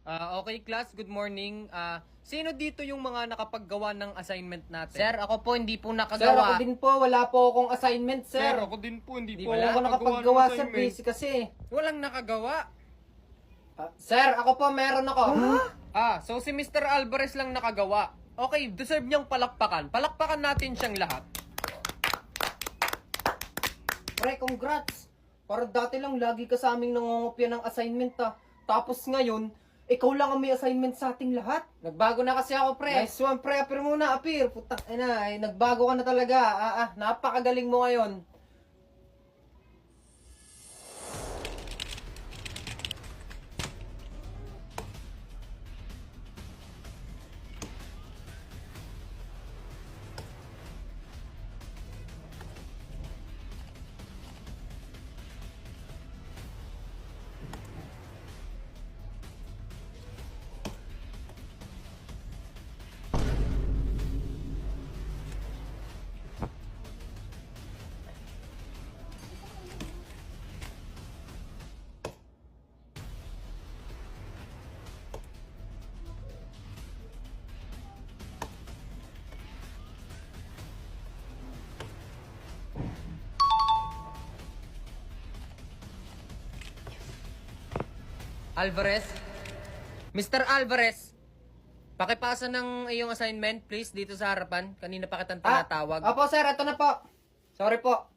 Okay class, good morning. Sino dito yung mga nakapaggawa ng assignment natin? Sir, ako po hindi po Sir, nakagawa. ako din po. Wala po akong assignment, sir. Sir, ako din po, hindi po Wala ako nakagawa nakapaggawa, ng sir. assignment. Busy kasi. Walang nakagawa. Sir, ako po, meron ako. So si Mr. Alvarez lang nakagawa. Okay, deserve niyang palakpakan. Palakpakan natin siyang lahat. Pre, congrats. Parang dati lang, lagi ka sa aming nangungopia ng assignment, Tapos ngayon, ikaw lang ang may assignment sa ating lahat. Nagbago na kasi ako, pre. Nice one, pre. Apir muna, apir. Putang ina, nagbago ka na talaga. Napakagaling mo ngayon. Alvarez? Mr. Alvarez, pakipasa ng iyong assignment please dito sa harapan. Kanina pa kitang tinatawag. Opo, sir. Ito na po. Sorry po.